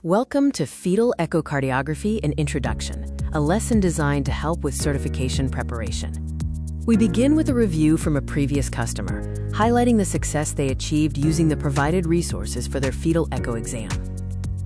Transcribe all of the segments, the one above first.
Welcome to Fetal Echocardiography and Introduction, a lesson designed to help with certification preparation. We begin with a review from a previous customer, highlighting the success they achieved using the provided resources for their fetal echo exam.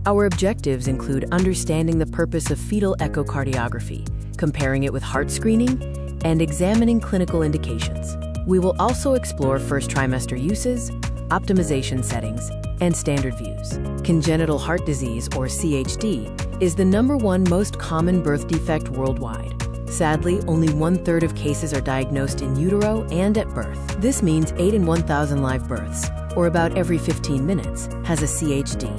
Our objectives include understanding the purpose of fetal echocardiography, comparing it with heart screening, and examining clinical indications. We will also explore first trimester uses, optimization settings, and standard views. Congenital heart disease, or CHD, is the #1 most common birth defect worldwide. Sadly, only 1/3 of cases are diagnosed in utero and at birth. This means 8 in 1,000 live births, or about every 15 minutes, has a CHD.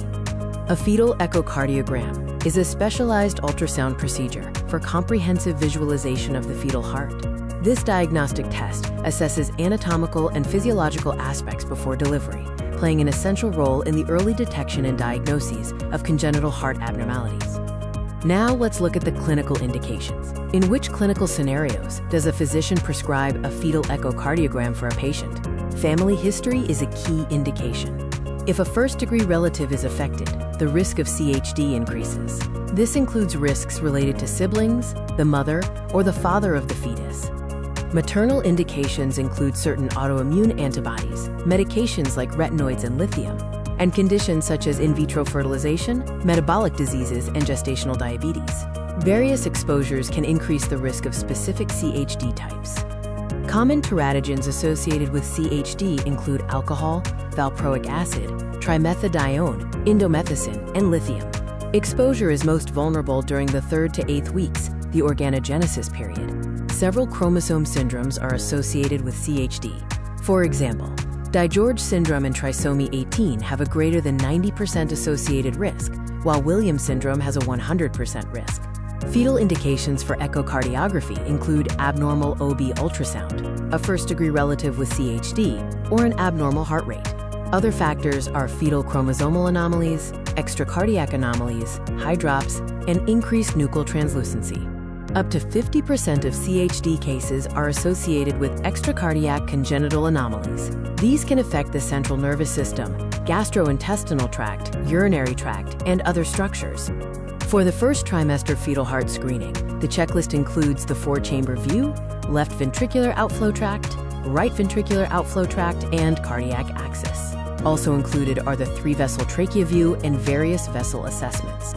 A fetal echocardiogram is a specialized ultrasound procedure for comprehensive visualization of the fetal heart. This diagnostic test assesses anatomical and physiological aspects before delivery, playing an essential role in the early detection and diagnoses of congenital heart abnormalities. Now let's look at the clinical indications. In which clinical scenarios does a physician prescribe a fetal echocardiogram for a patient? Family history is a key indication. If a first-degree relative is affected, the risk of CHD increases. This includes risks related to siblings, the mother, or the father of the fetus. Maternal indications include certain autoimmune antibodies, medications like retinoids and lithium, and conditions such as in vitro fertilization, metabolic diseases, and gestational diabetes. Various exposures can increase the risk of specific CHD types. Common teratogens associated with CHD include alcohol, valproic acid, trimethadione, indomethacin, and lithium. Exposure is most vulnerable during the 3rd to 8th weeks, the organogenesis period. Several chromosome syndromes are associated with CHD. For example, DiGeorge syndrome and trisomy 18 have a greater than 90% associated risk, while Williams syndrome has a 100% risk. Fetal indications for echocardiography include abnormal OB ultrasound, a first-degree relative with CHD, or an abnormal heart rate. Other factors are fetal chromosomal anomalies, extracardiac anomalies, high drops, and increased nuchal translucency. Up to 50% of CHD cases are associated with extracardiac congenital anomalies. These can affect the central nervous system, gastrointestinal tract, urinary tract, and other structures. For the first trimester fetal heart screening, the checklist includes the 4-chamber view, left ventricular outflow tract, right ventricular outflow tract, and cardiac axis. Also included are the 3-vessel trachea view and various vessel assessments.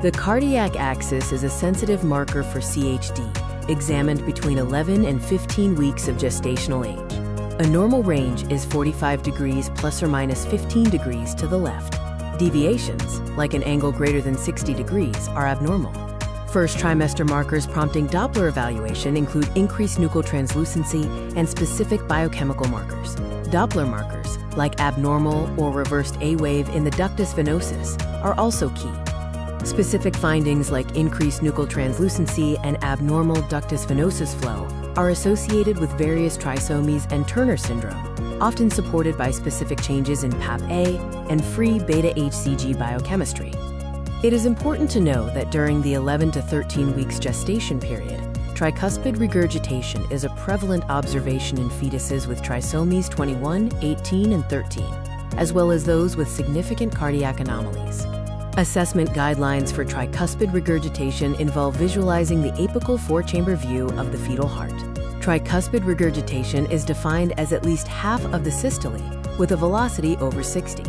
The cardiac axis is a sensitive marker for CHD, examined between 11 and 15 weeks of gestational age. A normal range is 45 degrees plus or minus 15 degrees to the left. Deviations, like an angle greater than 60 degrees, are abnormal. First trimester markers prompting Doppler evaluation include increased nuchal translucency and specific biochemical markers. Doppler markers, like abnormal or reversed A wave in the ductus venosus, are also key. Specific findings like increased nuchal translucency and abnormal ductus venosus flow are associated with various trisomies and Turner syndrome, often supported by specific changes in PAP-A and free beta-HCG biochemistry. It is important to know that during the 11 to 13 weeks gestation period, tricuspid regurgitation is a prevalent observation in fetuses with trisomies 21, 18, and 13, as well as those with significant cardiac anomalies. Assessment guidelines for tricuspid regurgitation involve visualizing the apical 4-chamber view of the fetal heart. Tricuspid regurgitation is defined as at least half of the systole, with a velocity over 60.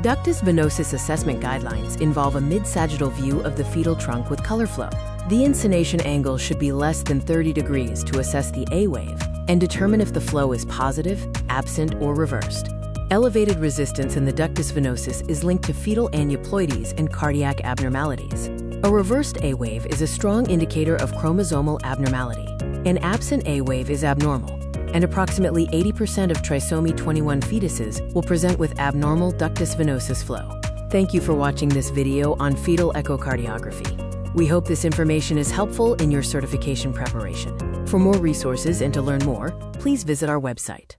Ductus venosus assessment guidelines involve a mid-sagittal view of the fetal trunk with color flow. The insonation angle should be less than 30 degrees to assess the A wave and determine if the flow is positive, absent, or reversed. Elevated resistance in the ductus venosus is linked to fetal aneuploidies and cardiac abnormalities. A reversed A wave is a strong indicator of chromosomal abnormality. An absent A wave is abnormal, and approximately 80% of trisomy 21 fetuses will present with abnormal ductus venosus flow. Thank you for watching this video on fetal echocardiography. We hope this information is helpful in your certification preparation. For more resources and to learn more, please visit our website.